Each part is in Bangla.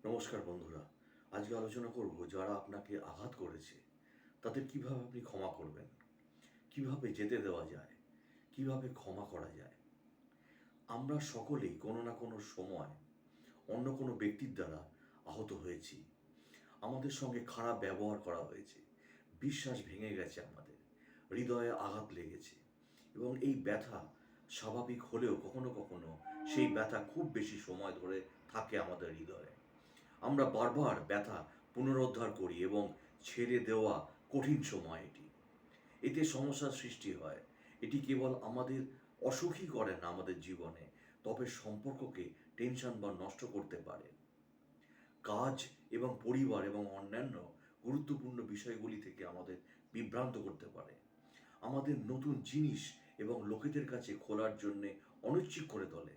নমস্কার বন্ধুরা। আজকে আলোচনা করব যারা আপনাকে আঘাত করেছে তাদের কিভাবে আপনি ক্ষমা করবেন, কিভাবে যেতে দেওয়া যায়, কিভাবে ক্ষমা করা যায়। আমরা সকলেই কোনো না কোনো সময় অন্য কোনো ব্যক্তির দ্বারা আহত হয়েছি। আমাদের সঙ্গে খারাপ ব্যবহার করা হয়েছে, বিশ্বাস ভেঙে গেছে, আমাদের হৃদয়ে আঘাত লেগেছে এবং এই ব্যথা স্বাভাবিক হলেও কখনো কখনো সেই ব্যথা খুব বেশি সময় ধরে থাকে আমাদের হৃদয়ে। আমরা বারবার ব্যথা পুনরুদ্ধার করি এবং ছেড়ে দেওয়া কঠিন সময় এটি। এতে সমস্যার সৃষ্টি হয়। এটি কেবল আমাদের অসুখী করে না আমাদের জীবনে, তবে সম্পর্ককে টেনশন বা নষ্ট করতে পারে। কাজ এবং পরিবার এবং অন্যান্য গুরুত্বপূর্ণ বিষয়গুলি থেকে আমাদের বিভ্রান্ত করতে পারে। আমাদের নতুন জিনিস এবং লোকেদের কাছে খোলার জন্যে অনিচ্ছুক করে তোলে।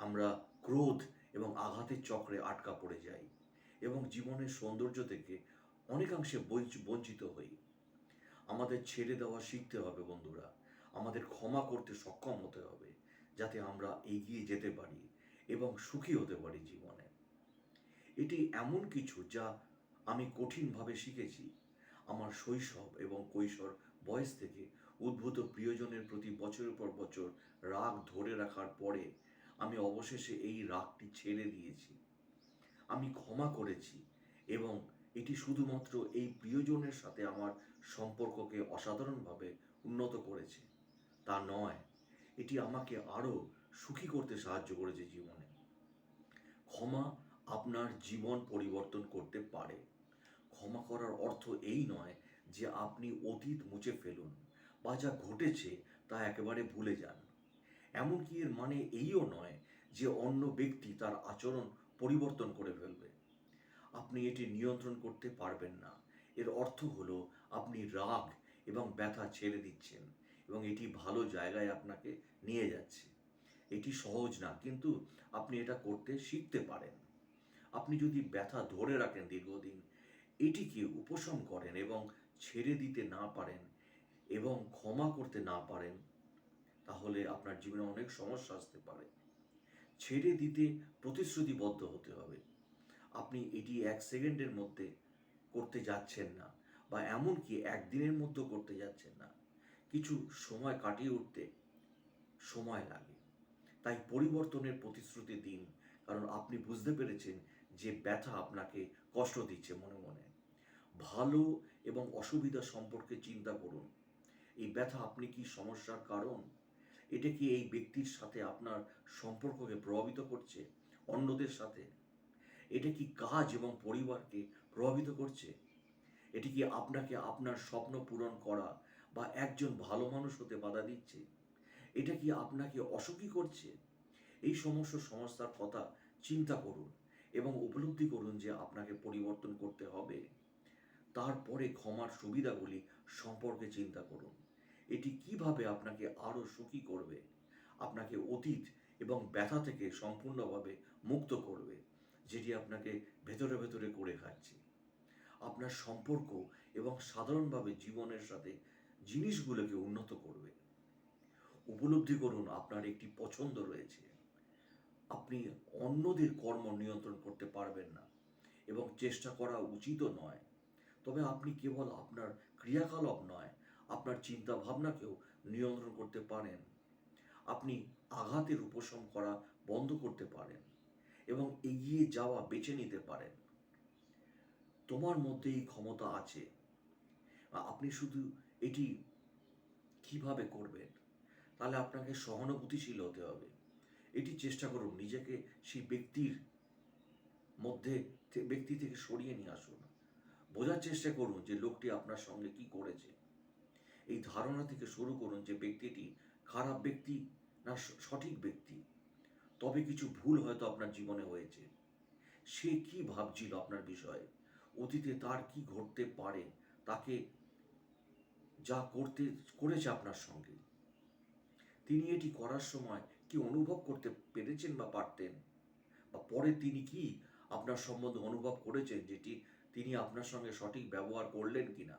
আমরা ক্রোধ এবং আঘাতের চক্রে আটকা পড়ে যাই এবং জীবনের সৌন্দর্য থেকে অনেকাংশে বঞ্চিত হই। আমাদের ছেড়ে দেওয়া শিখতে হবে বন্ধুরা। আমাদের ক্ষমা করতে সক্ষম হতে হবে, যাতে আমরা এগিয়ে যেতে পারি এবং সুখী হতে পারি জীবনে। এটি এমন কিছু যা আমি কঠিনভাবে শিখেছি। আমার শৈশব এবং কৈশোর বয়স থেকে উদ্ভূত প্রিয়জনের প্রতি বছরের পর বছর রাগ ধরে রাখার পরে আমি অবশেষে এই রাগটি ছেড়ে দিয়েছি। আমি ক্ষমা করেছি এবং এটি শুধুমাত্র এই প্রিয়জনের সাথে আমার সম্পর্ককে অসাধারণভাবে উন্নত করেছে তা নয়, এটি আমাকে আরও সুখী করতে সাহায্য করেছে জীবনে। ক্ষমা আপনার জীবন পরিবর্তন করতে পারে। ক্ষমা করার অর্থ এই নয় যে আপনি অতীত মুছে ফেলুন বা যা ঘটেছে তা একেবারে ভুলে যান। এমনকি এর মানে এইও নয় যে অন্য ব্যক্তি তার আচরণ পরিবর্তন করে ফেলবে। আপনি এটি নিয়ন্ত্রণ করতে পারবেন না। এর অর্থ হলো আপনি রাগ এবং ব্যথা ছেড়ে দিচ্ছেন এবং এটি ভালো জায়গায় আপনাকে নিয়ে যাচ্ছে। এটি সহজ না, কিন্তু আপনি এটা করতে শিখতে পারেন। আপনি যদি ব্যথা ধরে রাখেন দীর্ঘদিন, এটিকে উপশম করেন এবং ছেড়ে দিতে না পারেন এবং ক্ষমা করতে না পারেন, তাহলে আপনার জীবনে অনেক সমস্যা আসতে পারে। ছেড়ে দিতে প্রতিশ্রুতিবদ্ধ হতে হবে। আপনি এটি 1 সেকেন্ডের মধ্যে করতে যাচ্ছেন না, বা এমনকি একদিনের মধ্যেও করতে যাচ্ছেন না। কিছু সময় কাটিয়ে উঠতে সময় লাগে। তাই পরিবর্তনের প্রতিশ্রুতি দিন, কারণ আপনি বুঝতে পেরেছেন যে ব্যথা আপনাকে কষ্ট দিচ্ছে মনে মনে। ভালো এবং অসুবিধা সম্পর্কে চিন্তা করুন। এই ব্যথা আপনি কি সমস্যার কারণ? এটা কি এই ব্যক্তির সাথে আপনার সম্পর্ককে প্রভাবিত করছে? অন্যদের সাথে? এটা কি কাজ এবং পরিবারকে প্রভাবিত করছে? এটি কি আপনাকে আপনার স্বপ্ন পূরণ করা বা একজন ভালো মানুষ হতে বাধা দিচ্ছে? এটা কি আপনাকে অসুখী করছে? এই সমস্ত সমস্যার কথা চিন্তা করুন এবং উপলব্ধি করুন যে আপনাকে পরিবর্তন করতে হবে। তারপরে ক্ষমার সুবিধাগুলি সম্পর্কে চিন্তা করুন। এটি কিভাবে আপনাকে আরও সুখী করবে, আপনাকে অতীত এবং ব্যথা থেকে সম্পূর্ণভাবে মুক্ত করবে, যেটি আপনাকে ভেতরে ভেতরে করে খাচ্ছে। আপনার সম্পর্ক এবং সাধারণভাবে জীবনের সাথে জিনিসগুলোকে উন্নত করবে। উপলব্ধি করুন আপনার একটি পছন্দ রয়েছে। আপনি অন্যদের কর্ম নিয়ন্ত্রণ করতে পারবেন না এবং চেষ্টা করা উচিতও নয়। তবে আপনি কেবল আপনার ক্রিয়াকলাপ নয়, আপনার চিন্তা ভাবনাকেও নিয়ন্ত্রণ করতে পারেন। আপনি আঘাতের উপশম করা বন্ধ করতে পারেন এবং এগিয়ে যাওয়া বেছে নিতে পারেন। তোমার মধ্যে এই ক্ষমতা আছে। আপনি শুধু এটি কিভাবে করবেন? তাহলে আপনাকে সহানুভূতিশীল হতে হবে। এটি চেষ্টা করুন নিজেকে সেই ব্যক্তি থেকে সরিয়ে নিয়ে আসুন। বোঝার চেষ্টা করুন যে লোকটি আপনার সঙ্গে কি করেছে। এই ধারণা থেকে শুরু করুন যে ব্যক্তিটি খারাপ ব্যক্তি না সঠিক ব্যক্তি। তবে কিছু ভুল হয়তো আপনার জীবনে হয়েছে। সে কি ভাবছিল আপনার বিষয়ে, অতীতে তার কি ঘটতে পারে, তাকে যা করেছে আপনার সঙ্গে, তিনি এটি করার সময় কি অনুভব করতে পেরেছেন বা পারতেন, বা পরে তিনি কি আপনার সম্বন্ধে অনুভব করেছেন যেটি তিনি আপনার সঙ্গে সঠিক ব্যবহার করলেন কিনা।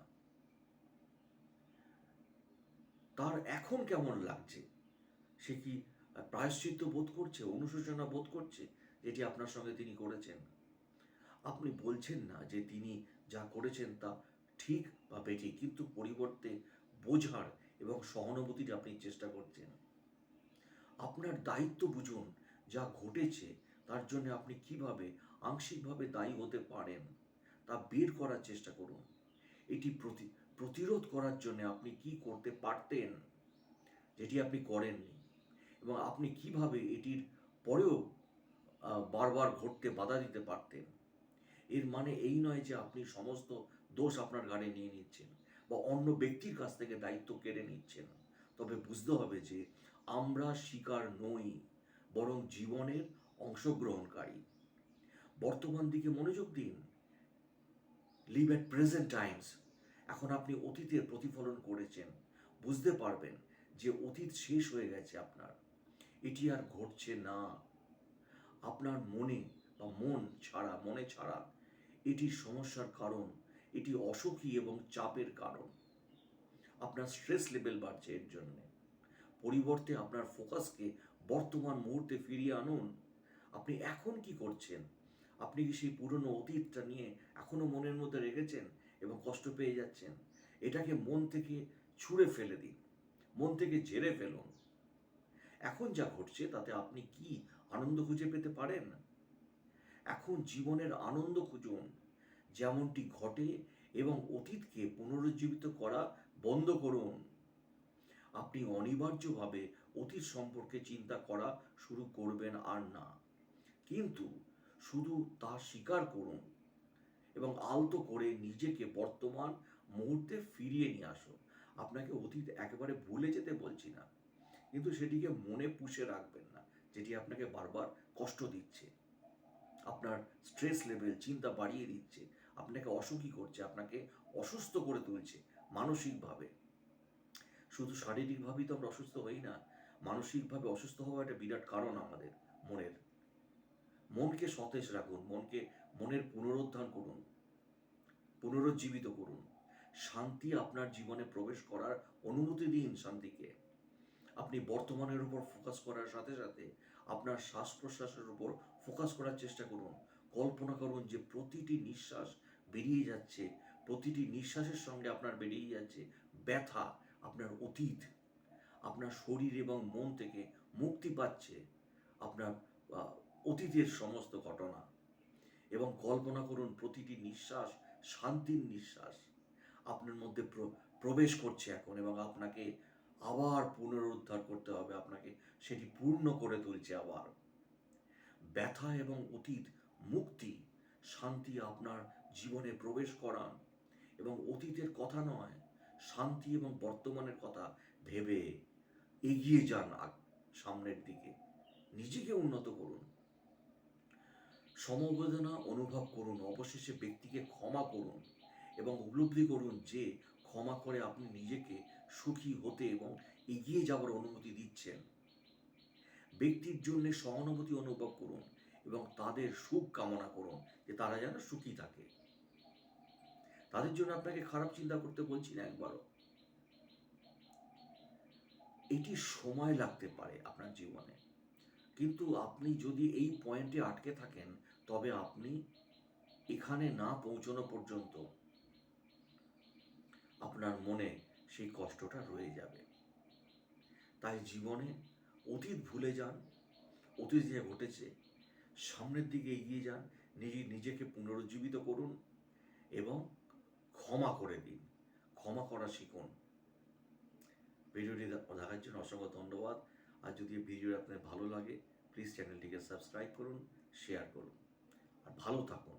তার এখন কেমন লাগছে? সে কি প্রায়শ্চিত্ত বোধ করছে, অনুশোচনা বোধ করছে যেটি আপনার সঙ্গে তিনি করেছেন? আপনি বলছেন না যে তিনি যা করেছেন তা ঠিক বা বেঠিক, কিন্তু পরিবর্তে বোঝার এবং সহানুভূতির আপনি চেষ্টা করছেন। আপনার দায়িত্ব বুঝুন, যা ঘটেছে তার জন্য আপনি কিভাবে আংশিকভাবে দায়ী হতে পারেন তা বের করার চেষ্টা করুন। এটি প্রতিরোধ করার জন্য আপনি কি করতে পারতেন যেটি আপনি করেননি, এবং আপনি কিভাবে এটির পরেও বারবার ঘটতে বাধা দিতে পারতেন। এর মানে এই নয় যে আপনি সমস্ত দোষ আপনার ঘাড়ে নিয়ে নিচ্ছেন বা অন্য ব্যক্তির কাছ থেকে দায়িত্ব কেড়ে নিচ্ছেন। তবে বুঝতে হবে যে আমরা শিকার নই, বরং জীবনের অংশগ্রহণকারী। বর্তমান দিকে মনোযোগ দিন। Live at present Times. এখন আপনি অতীতের প্রতিফলন করেছেন, বুঝতে পারবেন যে অতীত শেষ হয়ে গেছে আপনার, এটি আর ঘটছে না। আপনার মনে ছাড়া এটি সমস্যার কারণ, এটি অসুখী এবং চাপের কারণ। আপনার স্ট্রেস লেভেল বাড়ছে এর জন্যে। পরিবর্তে আপনার ফোকাসকে বর্তমান মুহূর্তে ফিরিয়ে আনুন। আপনি এখন কি করছেন? আপনি কি সেই পুরনো অতীতটা নিয়ে এখনো মনের মধ্যে রেখেছেন এবং কষ্ট পেয়ে যাচ্ছেন? এটাকে মন থেকে ছুঁড়ে ফেলে দিন, মন থেকে ঝেড়ে ফেলুন। এখন যা ঘটছে তাতে আপনি কি আনন্দ খুঁজে পেতে পারেন? এখন জীবনের আনন্দ খুঁজুন, যেমনটি ঘটে, এবং অতীতকে পুনরুজ্জীবিত করা বন্ধ করুন। আপনি অনিবার্যভাবে অতীত সম্পর্কে চিন্তা করা শুরু করবেন আর না, কিন্তু শুধু তা স্বীকার করুন এবং আলতো করে নিজেকে বর্তমান মুহূর্তে ফিরিয়ে নিয়ে আসুন। আপনাকে অতীত একেবারে ভুলে যেতে বলছি না, কিন্তু সেটিকে মনে পুষে রাখবেন না, যেটি আপনাকে বারবার কষ্ট দিচ্ছে, আপনার স্ট্রেস লেভেল, চিন্তা বাড়িয়ে দিচ্ছে, আপনাকে অসুখী করছে, আপনাকে অসুস্থ করে তুলছে মানসিকভাবে। শুধু শারীরিকভাবেই তো আমরা অসুস্থ হই না, মানসিকভাবে অসুস্থ হওয়া একটা বিরাট কারণ আমাদের মনের। মনকে সতেজ রাখুন, মনের পুনরুদ্ধার করুন, পুনরুজ্জীবিত করুন। শান্তি আপনার জীবনে প্রবেশ করার অনুমতি দিন শান্তিকে। আপনি বর্তমানের উপর ফোকাস করার সাথে সাথে আপনার শ্বাস প্রশ্বাসের উপর ফোকাস করার চেষ্টা করুন। কল্পনা করুন যে প্রতিটি নিঃশ্বাস বেরিয়ে যাচ্ছে, প্রতিটি নিঃশ্বাসের সঙ্গে আপনার বেরিয়ে যাচ্ছে ব্যথা, আপনার অতীত, আপনার শরীর এবং মন থেকে মুক্তি পাচ্ছে আপনার অতীতের সমস্ত ঘটনা। এবং কল্পনা করুন প্রতিটি নিঃশ্বাস শান্তির নিঃশ্বাস আপনার মধ্যে প্রবেশ করছে এখন, এবং আপনাকে আবার পুনরুদ্ধার করতে হবে, আপনাকে সেটি পূর্ণ করে তুলছে আবার। ব্যথা এবং অতীত মুক্তি, শান্তি আপনার জীবনে প্রবেশ করান, এবং অতীতের কথা নয়, শান্তি এবং বর্তমানের কথা ভেবে এগিয়ে যান সামনের দিকে। নিজেকে উন্নত করুন, সমবেদনা অনুভব করুন, অবশেষে ব্যক্তিকে ক্ষমা করুন এবং উপলব্ধি করুন যে ক্ষমা করে আপনি নিজেকে সুখী হতে এবং এগিয়ে যাওয়ার অনুমতি দিচ্ছেন। ব্যক্তির জন্য সহানুভূতি অনুভব করুন এবং তাদের সুখ কামনা করুন, যে তারা যেন সুখী থাকে। তাদের জন্য আপনাকে খারাপ চিন্তা করতে বলছি না একবারও। এটি সময় লাগতে পারে আপনার জীবনে, কিন্তু আপনি যদি এই পয়েন্টে আটকে থাকেন, তবে আপনি এখানে না পৌঁছানো পর্যন্ত আপনার মনে সেই কষ্টটা রয়ে যাবে। তাই জীবনে অতীত ভুলে যান, অতীত যে ঘটেছে, সামনের দিকে এগিয়ে যান, নিজেকে পুনরুজ্জীবিত করুন এবং ক্ষমা করে দিন, ক্ষমা করা শিখুন। ভিডিওটি দেখার জন্য অসংখ্য ধন্যবাদ। আর যদি ভিডিও আপনার ভালো লাগে, প্লিজ চ্যানেলটিকে সাবস্ক্রাইব করুন, শেয়ার করুন, আর ভালো থাকুন।